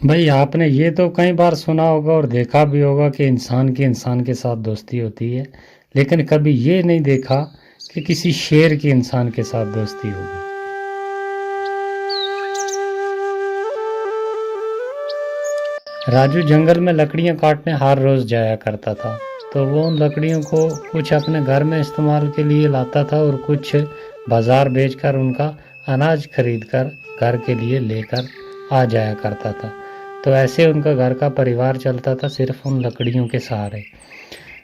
भाई आपने ये तो कई बार सुना होगा और देखा भी होगा कि इंसान की इंसान के साथ दोस्ती होती है, लेकिन कभी ये नहीं देखा कि किसी शेर की इंसान के साथ दोस्ती होगी। राजू जंगल में लकड़ियां काटने हर रोज जाया करता था। तो वो उन लकड़ियों को कुछ अपने घर में इस्तेमाल के लिए लाता था और कुछ बाजार बेचकर उनका अनाज खरीदकर घर के लिए लेकर आ जाया करता था। तो ऐसे उनका घर का परिवार चलता था सिर्फ उन लकड़ियों के सहारे।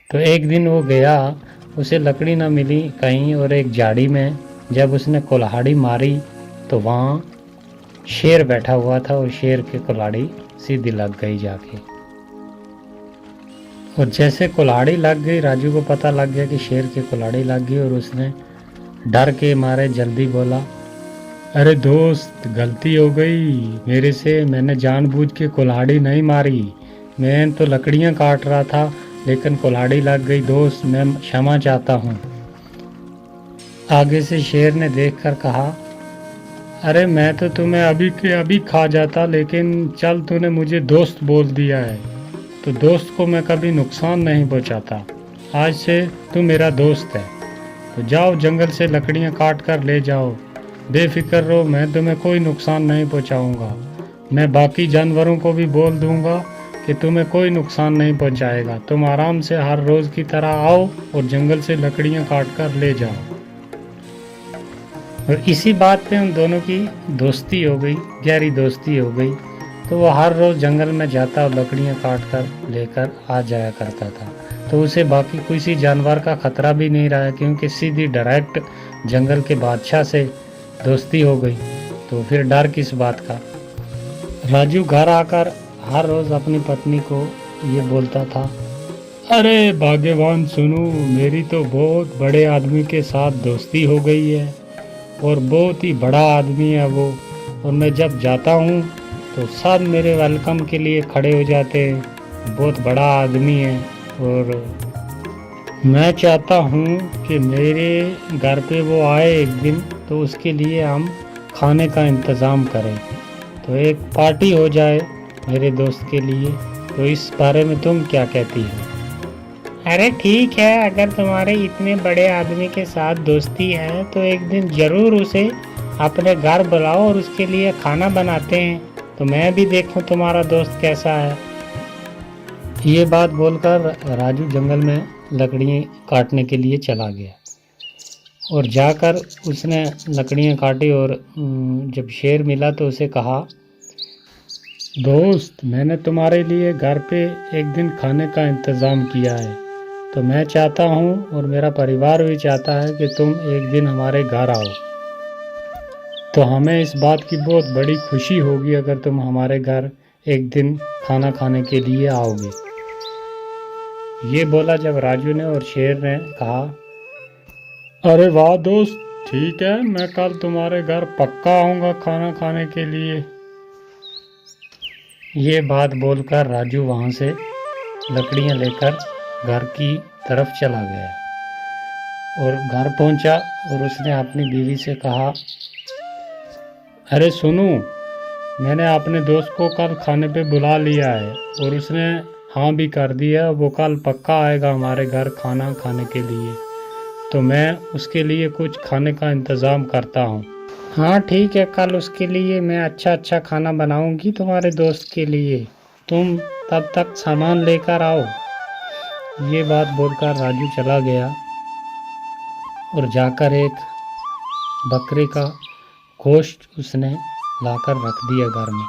तो एक दिन वो गया, उसे लकड़ी ना मिली कहीं, और एक झाड़ी में जब उसने कुल्हाड़ी मारी तो वहाँ शेर बैठा हुआ था और शेर की कुल्हाड़ी सीधी लग गई जाके। और जैसे कुल्हाड़ी लग गई, राजू को पता लग गया कि शेर की कुल्हाड़ी लग गई, और उसने डर के मारे जल्दी बोला, अरे दोस्त, गलती हो गई मेरे से, मैंने जानबूझ के कुल्हाड़ी नहीं मारी, मैं तो लकड़ियां काट रहा था लेकिन कुल्हाड़ी लग गई दोस्त, मैं क्षमा चाहता हूँ। आगे से शेर ने देखकर कहा, अरे मैं तो तुम्हें अभी के अभी खा जाता, लेकिन चल तूने मुझे दोस्त बोल दिया है तो दोस्त को मैं कभी नुकसान नहीं पहुंचाता। आज से तू मेरा दोस्त है, तो जाओ जंगल से लकड़ियां काट कर ले जाओ, बेफिक्र रहो, मैं तुम्हें कोई नुकसान नहीं पहुंचाऊंगा। मैं बाकी जानवरों को भी बोल दूंगा कि तुम्हें कोई नुकसान नहीं पहुंचाएगा। तुम आराम से हर रोज़ की तरह आओ और जंगल से लकड़ियां काट कर ले जाओ। और इसी बात पे उन दोनों की दोस्ती हो गई, गहरी दोस्ती हो गई। तो वो हर रोज़ जंगल में जाता और लकड़ियां काट कर लेकर आ जाया करता था। तो उसे बाकी किसी जानवर का खतरा भी नहीं रहा, क्योंकि सीधी डायरेक्ट जंगल के बादशाह से दोस्ती हो गई। तो फिर डर किस बात का। राजू घर आकर हर रोज़ अपनी पत्नी को ये बोलता था, अरे भाग्यवान सुनो, मेरी तो बहुत बड़े आदमी के साथ दोस्ती हो गई है और बहुत ही बड़ा आदमी है वो, और मैं जब जाता हूँ तो सब मेरे वेलकम के लिए खड़े हो जाते हैं, बहुत बड़ा आदमी है। और मैं चाहता हूँ कि मेरे घर पे वो आए एक दिन, तो उसके लिए हम खाने का इंतज़ाम करें, तो एक पार्टी हो जाए मेरे दोस्त के लिए। तो इस बारे में तुम क्या कहती हो? अरे ठीक है, अगर तुम्हारे इतने बड़े आदमी के साथ दोस्ती है तो एक दिन ज़रूर उसे अपने घर बुलाओ और उसके लिए खाना बनाते हैं, तो मैं भी देखूं तुम्हारा दोस्त कैसा है। ये बात बोलकर राजू जंगल में लकड़ियाँ काटने के लिए चला गया, और जाकर उसने लकड़ियाँ काटी। और जब शेर मिला तो उसे कहा, दोस्त, मैंने तुम्हारे लिए घर पे एक दिन खाने का इंतज़ाम किया है, तो मैं चाहता हूँ और मेरा परिवार भी चाहता है कि तुम एक दिन हमारे घर आओ। तो हमें इस बात की बहुत बड़ी खुशी होगी अगर तुम हमारे घर एक दिन खाना खाने के लिए आओगे। ये बोला जब राजू ने, और शेर ने कहा, अरे वाह दोस्त, ठीक है, मैं कल तुम्हारे घर पक्का आऊँगा खाना खाने के लिए। ये बात बोलकर राजू वहाँ से लकड़ियाँ लेकर घर की तरफ चला गया और घर पहुँचा और उसने अपनी बीवी से कहा, अरे सुनो, मैंने अपने दोस्त को कल खाने पे बुला लिया है और उसने हाँ भी कर दिया, वो कल पक्का आएगा हमारे घर खाना खाने के लिए, तो मैं उसके लिए कुछ खाने का इंतज़ाम करता हूँ। हाँ ठीक है, कल उसके लिए मैं अच्छा अच्छा खाना बनाऊँगी तुम्हारे दोस्त के लिए, तुम तब तक सामान लेकर आओ। ये बात बोलकर राजू चला गया और जाकर एक बकरे का गोश्त उसने लाकर रख दिया घर में।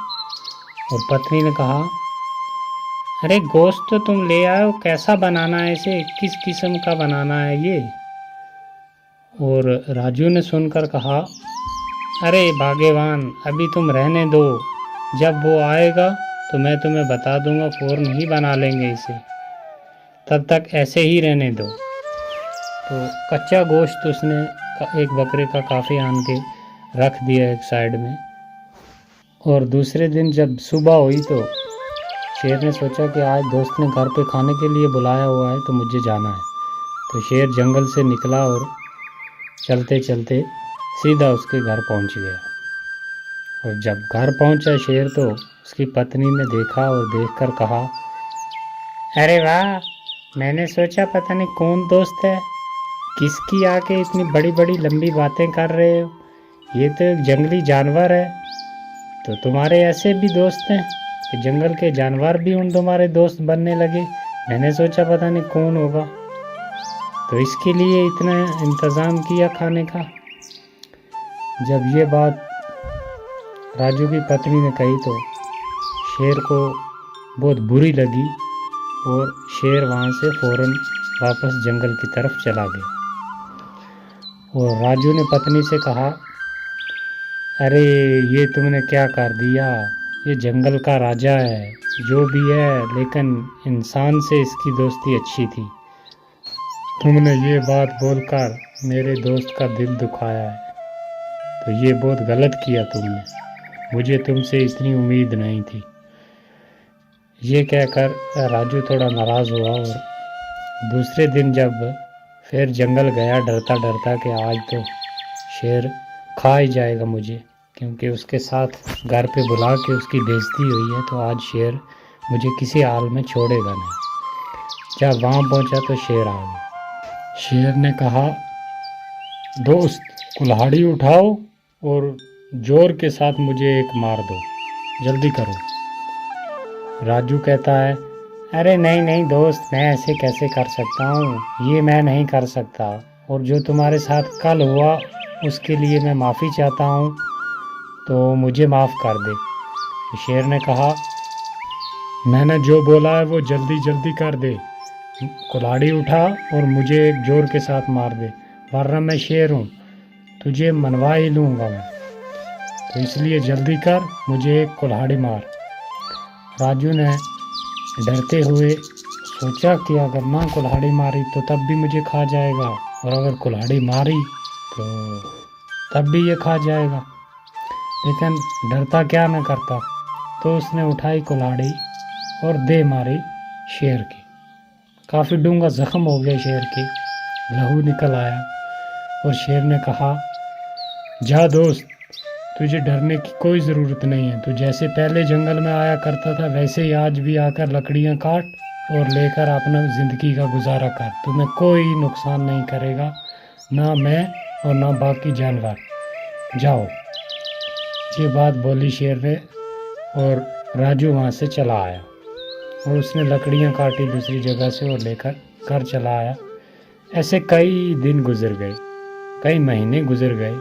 और पत्नी ने कहा, अरे गोश्त तो तुम ले आए हो, कैसा बनाना है इसे, किस किस्म का बनाना है ये? और राजू ने सुनकर कहा, अरे भाग्यवान, अभी तुम रहने दो, जब वो आएगा तो मैं तुम्हें बता दूंगा, फ़ौरन ही बना लेंगे इसे, तब तक ऐसे ही रहने दो। तो कच्चा गोश्त उसने एक बकरे का काफ़ी आन के रख दिया एक साइड में। और दूसरे दिन जब सुबह हुई तो शेर ने सोचा कि आज दोस्त ने घर पे खाने के लिए बुलाया हुआ है तो मुझे जाना है। तो शेर जंगल से निकला और चलते चलते सीधा उसके घर पहुंच गया। और जब घर पहुंचा शेर तो उसकी पत्नी ने देखा और देखकर कहा, अरे वाह, मैंने सोचा पता नहीं कौन दोस्त है, किसकी आके इतनी बड़ी बड़ी लंबी बातें कर रहे हो, ये तो एक जंगली जानवर है। तो तुम्हारे ऐसे भी दोस्त हैं कि जंगल के जानवर भी उन तुम्हारे दोस्त बनने लगे। मैंने सोचा पता नहीं कौन होगा, तो इसके लिए इतना इंतज़ाम किया खाने का। जब ये बात राजू की पत्नी ने कही तो शेर को बहुत बुरी लगी और शेर वहाँ से फ़ौरन वापस जंगल की तरफ चला गया। और राजू ने पत्नी से कहा, अरे ये तुमने क्या कर दिया, ये जंगल का राजा है जो भी है, लेकिन इंसान से इसकी दोस्ती अच्छी थी। तुमने ये बात बोलकर मेरे दोस्त का दिल दुखाया है, तो ये बहुत गलत किया तुमने, मुझे तुमसे इतनी उम्मीद नहीं थी। ये कहकर राजू थोड़ा नाराज़ हुआ और दूसरे दिन जब फिर जंगल गया डरता डरता कि आज तो शेर खा ही जाएगा मुझे, क्योंकि उसके साथ घर पे बुला के उसकी बेइज्जती हुई है, तो आज शेर मुझे किसी हाल में छोड़ेगा नहीं। जब वहाँ पहुँचा तो शेर आ गया। शेर ने कहा, दोस्त कुल्हाड़ी उठाओ और जोर के साथ मुझे एक मार दो, जल्दी करो। राजू कहता है, अरे नहीं नहीं दोस्त, मैं ऐसे कैसे कर सकता हूँ, ये मैं नहीं कर सकता, और जो तुम्हारे साथ कल हुआ उसके लिए मैं माफ़ी चाहता हूँ, तो मुझे माफ़ कर दे। तो शेर ने कहा, मैंने जो बोला है वो जल्दी जल्दी कर दे, कुल्हाड़ी उठा और मुझे एक जोर के साथ मार दे, वरना मैं शेर हूँ, तुझे मनवा ही लूँगा मैं, तो इसलिए जल्दी कर, मुझे एक कुल्हाड़ी मार। राजू ने डरते हुए सोचा कि अगर ना कुल्हाड़ी मारी तो तब भी मुझे खा जाएगा, और अगर कुल्हाड़ी मारी तो तब भी ये खा जाएगा, लेकिन डरता क्या न करता। तो उसने उठाई कुल्हाड़ी और दे मारी शेर की। काफ़ी डूंगा ज़ख्म हो गया शेर के, लहू निकल आया, और शेर ने कहा, जा दोस्त, तुझे डरने की कोई ज़रूरत नहीं है, तू जैसे पहले जंगल में आया करता था वैसे ही आज भी आकर लकड़ियाँ काट और लेकर अपना ज़िंदगी का गुजारा कर, तुम्हें कोई नुकसान नहीं करेगा, ना मैं और ना बाकी जानवर, जाओ। ये बात बोली शेर ने, और राजू वहाँ से चला आया और उसने लकड़ियाँ काटी दूसरी जगह से और लेकर घर चला आया। ऐसे कई दिन गुजर गए, कई महीने गुजर गए।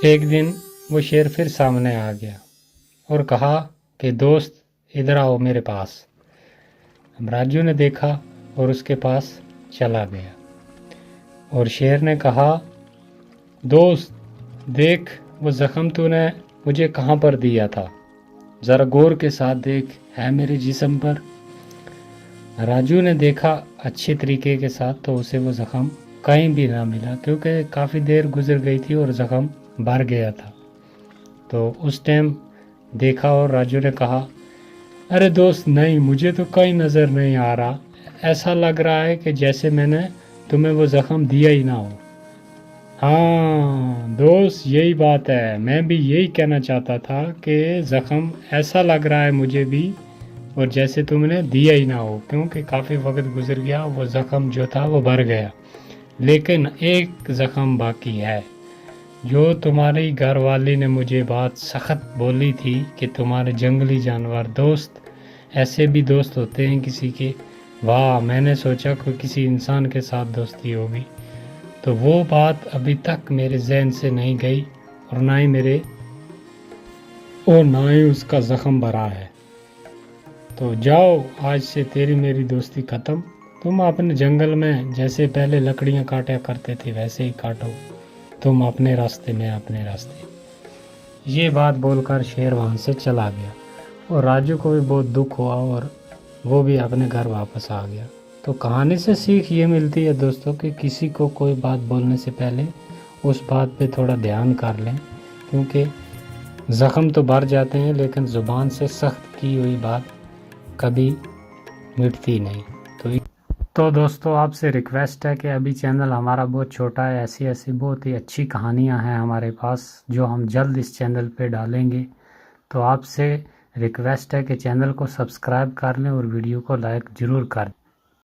एक दिन वो शेर फिर सामने आ गया और कहा कि दोस्त इधर आओ मेरे पास। अब राजू ने देखा और उसके पास चला गया, और शेर ने कहा, दोस्त देख, वो ज़ख्म तूने मुझे कहाँ पर दिया था, ज़रा गौर के साथ देख, है मेरे जिस्म पर। राजू ने देखा अच्छे तरीके के साथ, तो उसे वो ज़ख्म कहीं भी ना मिला, क्योंकि काफ़ी देर गुजर गई थी और ज़ख्म भर गया था। तो उस टाइम देखा और राजू ने कहा, अरे दोस्त नहीं, मुझे तो कहीं नज़र नहीं आ रहा, ऐसा लग रहा है कि जैसे मैंने तुम्हें वो ज़ख्म दिया ही ना हो। हाँ दोस्त, यही बात है, मैं भी यही कहना चाहता था कि ज़ख्म ऐसा लग रहा है मुझे भी, और जैसे तुमने दिया ही ना हो, क्योंकि काफ़ी वक्त गुजर गया, वो ज़ख्म जो था वो भर गया, लेकिन एक ज़ख्म बाकी है। जो तुम्हारी घरवाली ने मुझे बात सख्त बोली थी कि तुम्हारे जंगली जानवर दोस्त, ऐसे भी दोस्त होते हैं किसी के, वाह, मैंने सोचा कोई किसी इंसान के साथ दोस्ती होगी, तो वो बात अभी तक मेरे जहन से नहीं गई, और ना ही उसका ज़ख्म भरा है। तो जाओ, आज से तेरी मेरी दोस्ती ख़त्म, तुम अपने जंगल में जैसे पहले लकड़ियाँ काटा करते थे वैसे ही काटो, तुम अपने रास्ते में अपने रास्ते। ये बात बोलकर शेर वहाँ से चला गया, और राजू को भी बहुत दुख हुआ और वो भी अपने घर वापस आ गया। तो कहानी से सीख ये मिलती है दोस्तों कि किसी को कोई बात बोलने से पहले उस बात पे थोड़ा ध्यान कर लें, क्योंकि ज़ख्म तो भर जाते हैं, लेकिन ज़ुबान से सख्त की हुई बात कभी मिटती नहीं। तो दोस्तों, आपसे रिक्वेस्ट है कि अभी चैनल हमारा बहुत छोटा है, ऐसी ऐसी बहुत ही अच्छी कहानियां हैं हमारे पास जो हम जल्द इस चैनल पे डालेंगे। तो आपसे रिक्वेस्ट है कि चैनल को सब्सक्राइब कर लें और वीडियो को लाइक ज़रूर कर दें।